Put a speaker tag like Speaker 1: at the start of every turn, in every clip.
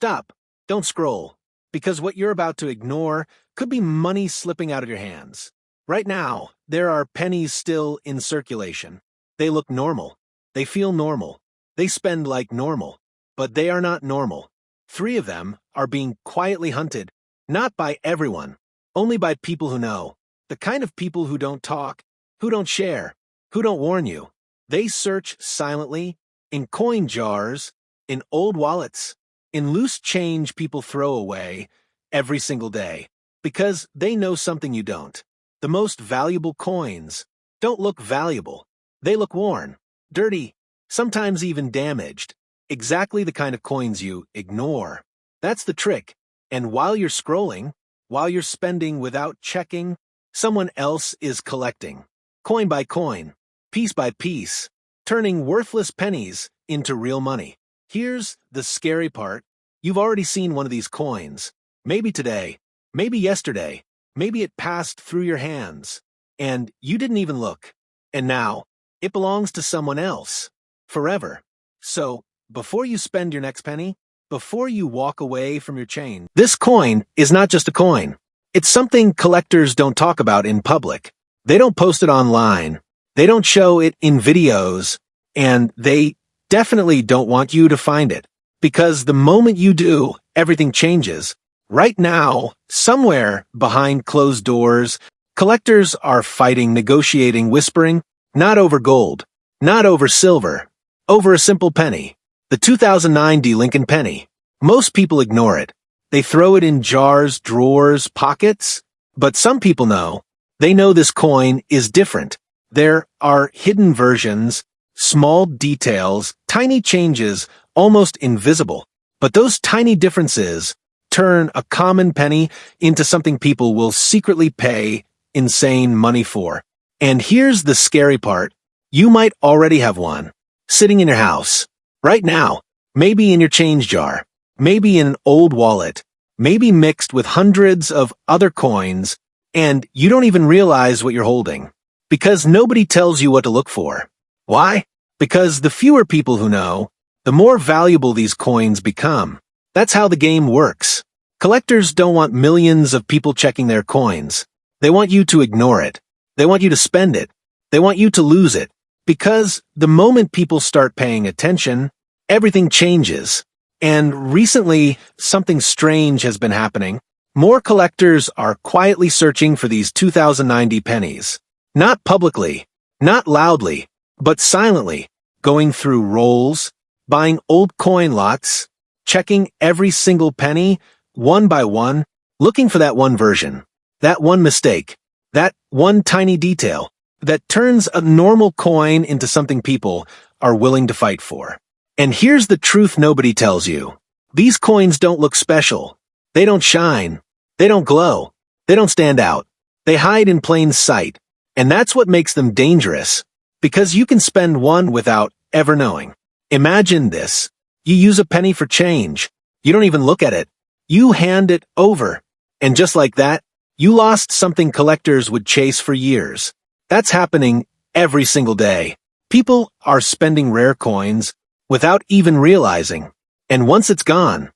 Speaker 1: Stop. Don't scroll. Because what you're about to ignore could be money slipping out of your hands. Right now, there are pennies still in circulation. They look normal. They feel normal. They spend like normal. But they are not normal. 3 of them are being quietly hunted, not by everyone, only by people who know. The kind of people who don't talk, who don't share, who don't warn you. They search silently, in coin jars, in old wallets, in loose change people throw away every single day, because they know something you don't. The most valuable coins don't look valuable. They look worn, dirty, sometimes even damaged. Exactly the kind of coins you ignore. That's the trick. And while you're scrolling, while you're spending without checking, someone else is collecting. Coin by coin, piece by piece, turning worthless pennies into real money. Here's the scary part. You've already seen one of these coins. Maybe today, maybe yesterday, maybe it passed through your hands, and you didn't even look. And now, it belongs to someone else. Forever. So, before you spend your next penny, before you walk away from your chain, this coin is not just a coin. It's something collectors don't talk about in public. They don't post it online. They don't show it in videos. And they definitely don't want you to find it. Because the moment you do, everything changes. Right now, somewhere behind closed doors, collectors are fighting, negotiating, whispering, not over gold, not over silver, over a simple penny. The 2009 Lincoln penny. Most people ignore it. They throw it in jars, drawers, pockets. But some people know. They know this coin is different. There are hidden versions, small details, tiny changes, almost invisible. But those tiny differences turn a common penny into something people will secretly pay insane money for. And here's the scary part. You might already have one, sitting in your house. Right now, maybe in your change jar, maybe in an old wallet, maybe mixed with hundreds of other coins, and you don't even realize what you're holding. Because nobody tells you what to look for. Why? Because the fewer people who know, the more valuable these coins become. That's how the game works. Collectors don't want millions of people checking their coins. They want you to ignore it. They want you to spend it. They want you to lose it. Because the moment people start paying attention, everything changes. And recently, something strange has been happening. More collectors are quietly searching for these 2090 pennies. Not publicly, not loudly, but silently, going through rolls, buying old coin lots, checking every single penny, one by one, looking for that one version, that one mistake, that one tiny detail that turns a normal coin into something people are willing to fight for. And here's the truth nobody tells you. These coins don't look special. They don't shine. They don't glow. They don't stand out. They hide in plain sight. And that's what makes them dangerous. Because you can spend one without ever knowing. Imagine this. You use a penny for change. You don't even look at it. You hand it over. And just like that, you lost something collectors would chase for years. That's happening every single day. People are spending rare coins without even realizing. And once it's gone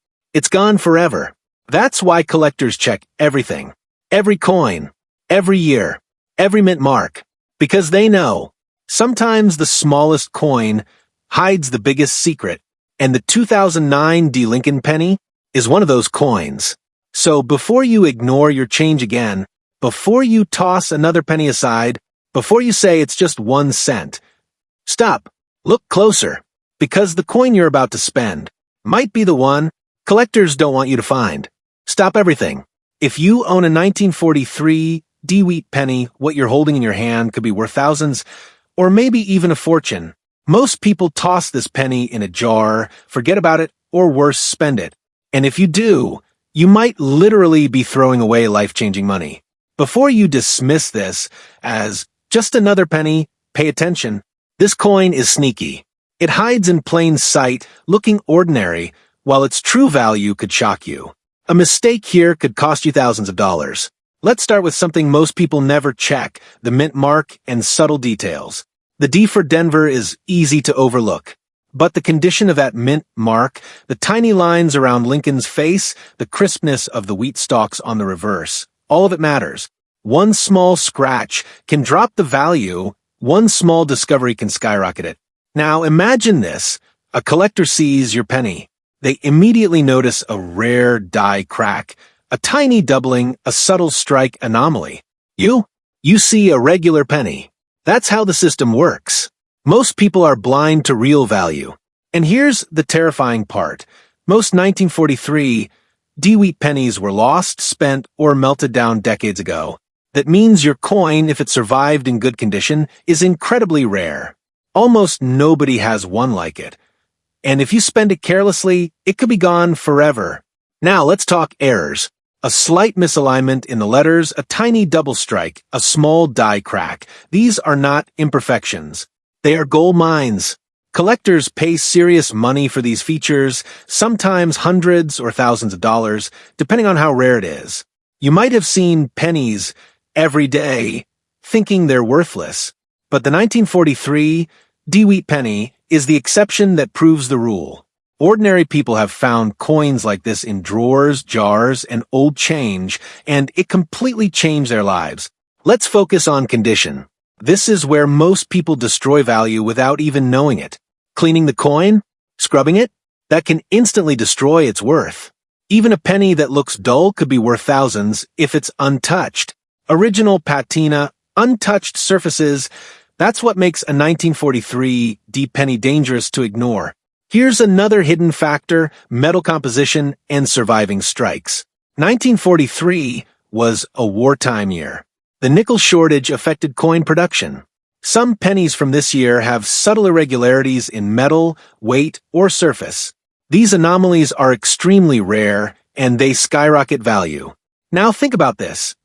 Speaker 1: forever. That's why collectors check everything. Every coin. Every year. Every mint mark. Because they know. Sometimes the smallest coin hides the biggest secret. And the 2009 Lincoln penny is one of those coins. So before you ignore your change again, before you toss another penny aside, before you say it's just 1 cent, stop, look closer, because the coin you're about to spend might be the one collectors don't want you to find. Stop everything. If you own a 1943 wheat penny, what you're holding in your hand could be worth thousands, or maybe even a fortune. Most people toss this penny in a jar, forget about it, or worse, spend it. And if you do, you might literally be throwing away life-changing money. Before you dismiss this as just another penny, pay attention. This coin is sneaky. It hides in plain sight, looking ordinary, while its true value could shock you. A mistake here could cost you thousands of dollars. Let's start with something most people never check, the mint mark and subtle details. The D for Denver is easy to overlook. But the condition of that mint mark, the tiny lines around Lincoln's face, the crispness of the wheat stalks on the reverse, all of it matters. One small scratch can drop the value, one small discovery can skyrocket it. Now imagine this. A collector sees your penny. They immediately notice a rare die crack, a tiny doubling, a subtle strike anomaly. You see a regular penny. That's how the system works. Most people are blind to real value. And here's the terrifying part. Most 1943 D-wheat pennies were lost, spent, or melted down decades ago. That means your coin, if it survived in good condition, is incredibly rare. Almost nobody has one like it. And if you spend it carelessly, it could be gone forever. Now let's talk errors. A slight misalignment in the letters, a tiny double strike, a small die crack. These are not imperfections. They are gold mines. Collectors pay serious money for these features, sometimes hundreds or thousands of dollars, depending on how rare it is. You might have seen pennies every day, thinking they're worthless. But the 1943 D-wheat penny is the exception that proves the rule. Ordinary people have found coins like this in drawers, jars, and old change, and it completely changed their lives. Let's focus on condition. This is where most people destroy value without even knowing it. Cleaning the coin? Scrubbing it? That can instantly destroy its worth. Even a penny that looks dull could be worth thousands if it's untouched. Original patina, untouched surfaces, that's what makes a 1943 D-penny dangerous to ignore. Here's another hidden factor: metal composition and surviving strikes. 1943 was a wartime year. The nickel shortage affected coin production. Some pennies from this year have subtle irregularities in metal, weight, or surface. These anomalies are extremely rare, and they skyrocket value. Now think about this.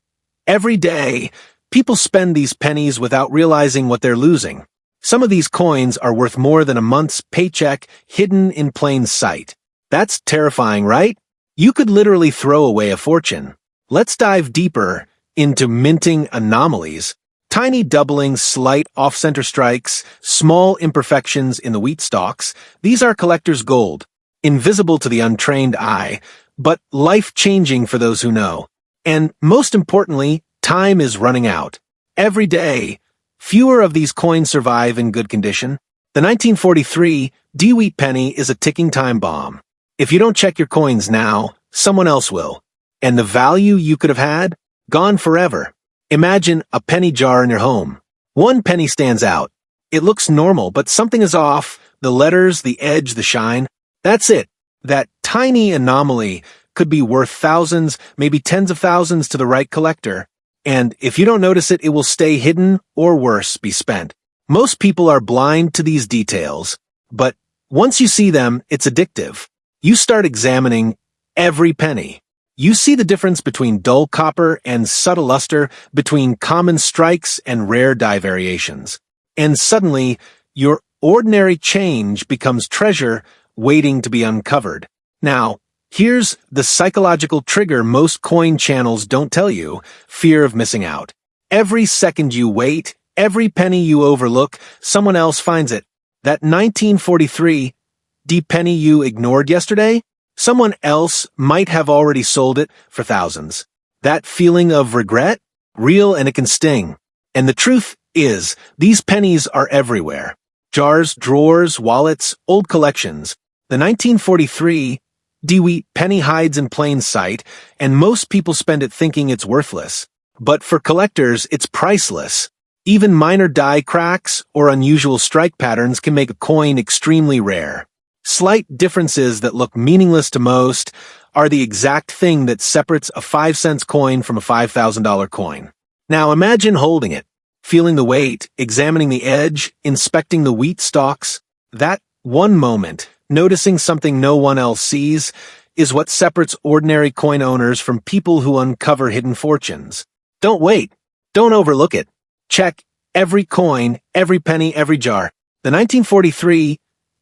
Speaker 1: Every day, people spend these pennies without realizing what they're losing. Some of these coins are worth more than a month's paycheck hidden in plain sight. That's terrifying, right? You could literally throw away a fortune. Let's dive deeper into minting anomalies. Tiny doublings, slight off-center strikes, small imperfections in the wheat stalks. These are collector's gold, invisible to the untrained eye, but life-changing for those who know. And most importantly, time is running out. Every day, fewer of these coins survive in good condition. The 1943 D-wheat penny is a ticking time bomb. If you don't check your coins now, someone else will. And the value you could have had? Gone forever. Imagine a penny jar in your home. One penny stands out. It looks normal, but something is off. The letters, the edge, the shine. That's it. That tiny anomaly could be worth thousands, maybe tens of thousands to the right collector. And if you don't notice it, it will stay hidden or worse, be spent. Most people are blind to these details, but once you see them, it's addictive. You start examining every penny. You see the difference between dull copper and subtle luster, between common strikes and rare die variations. And suddenly, your ordinary change becomes treasure waiting to be uncovered. Now, here's the psychological trigger most coin channels don't tell you: fear of missing out. Every second you wait, every penny you overlook, someone else finds it. That 1943 D-penny you ignored yesterday? Someone else might have already sold it for thousands. That feeling of regret? Real, and it can sting. And the truth is, these pennies are everywhere. Jars, drawers, wallets, old collections. The 1943 D-wheat penny hides in plain sight, and most people spend it thinking it's worthless. But for collectors, it's priceless. Even minor die cracks or unusual strike patterns can make a coin extremely rare. Slight differences that look meaningless to most are the exact thing that separates a 5-cent coin from a $5,000 coin. Now imagine holding it, feeling the weight, examining the edge, inspecting the wheat stalks. That one moment, noticing something no one else sees, is what separates ordinary coin owners from people who uncover hidden fortunes. Don't wait. Don't overlook it. Check every coin, every penny, every jar. The 1943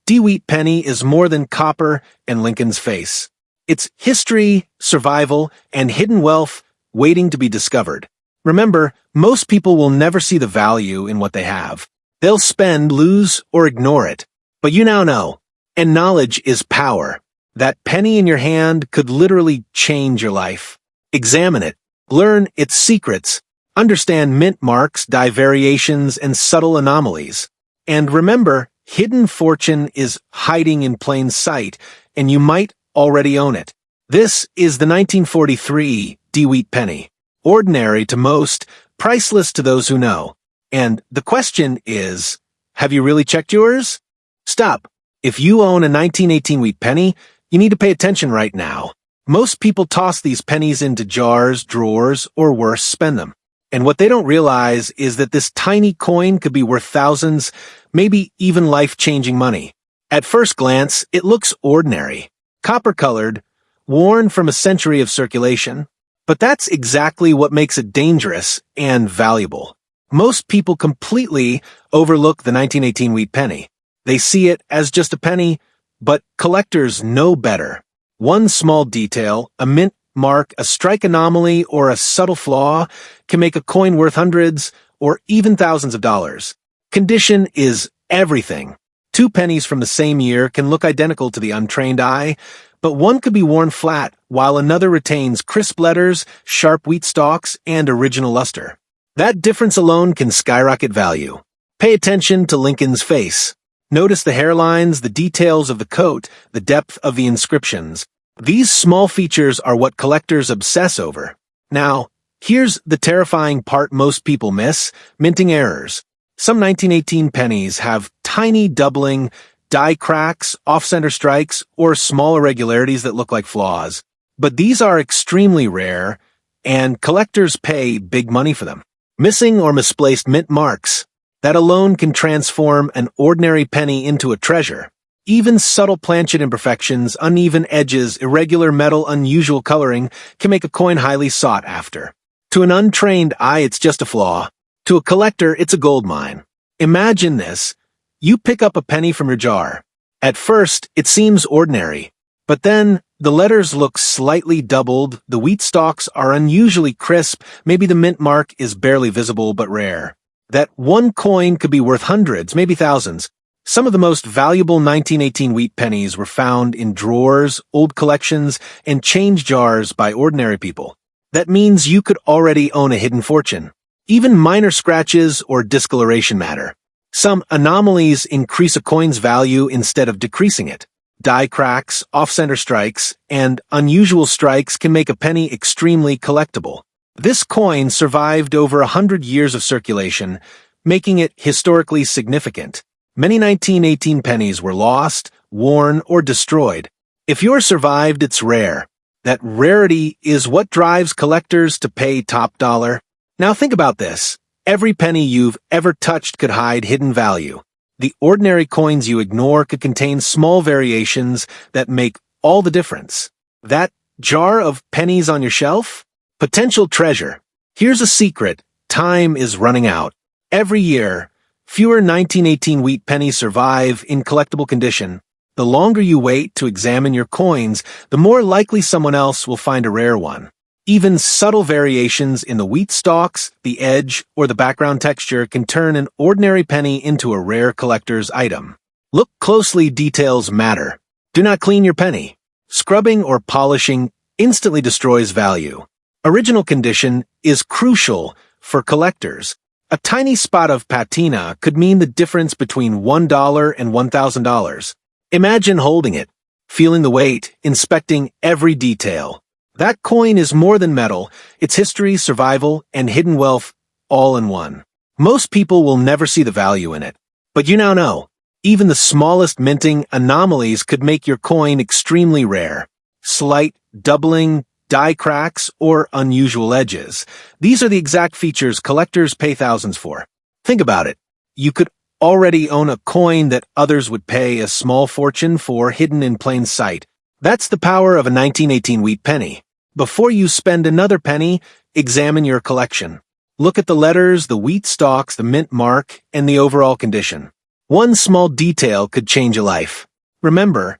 Speaker 1: D-wheat penny is more than copper and Lincoln's face. It's history, survival, and hidden wealth waiting to be discovered. Remember, most people will never see the value in what they have. They'll spend, lose, or ignore it. But you now know, and knowledge is power. That penny in your hand could literally change your life. Examine it, learn its secrets, understand mint marks, die variations, and subtle anomalies. And remember, hidden fortune is hiding in plain sight, and you might already own it. This is the 1943 DeWheat penny. Ordinary to most, priceless to those who know. And the question is, have you really checked yours? Stop. If you own a 1918 wheat penny, you need to pay attention right now. Most people toss these pennies into jars, drawers, or worse, spend them. And what they don't realize is that this tiny coin could be worth thousands, maybe even life-changing money. At first glance, it looks ordinary, copper-colored, worn from a century of circulation. But that's exactly what makes it dangerous and valuable. Most people completely overlook the 1918 wheat penny. They see it as just a penny, but collectors know better. One small detail, a mint mark, a strike anomaly, or a subtle flaw can make a coin worth hundreds or even thousands of dollars. Condition is everything. Two pennies from the same year can look identical to the untrained eye, but one could be worn flat while another retains crisp letters, sharp wheat stalks, and original luster. That difference alone can skyrocket value. Pay attention to Lincoln's face. Notice the hairlines, the details of the coat, the depth of the inscriptions. These small features are what collectors obsess over. Now, here's the terrifying part most people miss: minting errors. Some 1918 pennies have tiny doubling, die cracks, off-center strikes, or small irregularities that look like flaws. But these are extremely rare, and collectors pay big money for them. Missing or misplaced mint marks. That alone can transform an ordinary penny into a treasure. Even subtle planchet imperfections, uneven edges, irregular metal, unusual coloring can make a coin highly sought after. To an untrained eye, it's just a flaw. To a collector, it's a gold mine. Imagine this. You pick up a penny from your jar. At first, it seems ordinary. But then, the letters look slightly doubled, the wheat stalks are unusually crisp, maybe the mint mark is barely visible but rare. That one coin could be worth hundreds, maybe thousands. Some of the most valuable 1918 wheat pennies were found in drawers, old collections, and change jars by ordinary people. That means you could already own a hidden fortune. Even minor scratches or discoloration matter. Some anomalies increase a coin's value instead of decreasing it. Die cracks, off-center strikes, and unusual strikes can make a penny extremely collectible. This coin survived over 100 years of circulation, making it historically significant. Many 1918 pennies were lost, worn, or destroyed. If yours survived, it's rare. That rarity is what drives collectors to pay top dollar. Now think about this. Every penny you've ever touched could hide hidden value. The ordinary coins you ignore could contain small variations that make all the difference. That jar of pennies on your shelf? Potential treasure. Here's a secret. Time is running out. Every year, fewer 1918 wheat pennies survive in collectible condition. The longer you wait to examine your coins, the more likely someone else will find a rare one. Even subtle variations in the wheat stalks, the edge, or the background texture can turn an ordinary penny into a rare collector's item. Look closely, details matter. Do not clean your penny. Scrubbing or polishing instantly destroys value. Original condition is crucial for collectors. A tiny spot of patina could mean the difference between $1 and $1,000. Imagine holding it, feeling the weight, inspecting every detail. That coin is more than metal, it's history, survival, and hidden wealth all in one. Most people will never see the value in it. But you now know, even the smallest minting anomalies could make your coin extremely rare. Slight doubling, die cracks, or unusual edges. These are the exact features collectors pay thousands for. Think about it. You could already own a coin that others would pay a small fortune for, hidden in plain sight. That's the power of a 1918 wheat penny. Before you spend another penny, examine your collection. Look at the letters, the wheat stalks, the mint mark, and the overall condition. One small detail could change a life. Remember,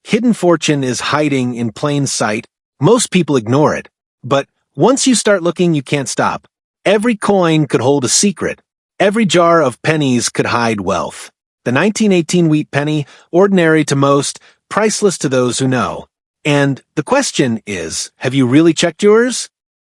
Speaker 1: hidden fortune is hiding in plain sight. Most people ignore it. But once you start looking, you can't stop. Every coin could hold a secret. Every jar of pennies could hide wealth. The 1918 wheat penny, ordinary to most, priceless to those who know. And the question is, have you really checked yours?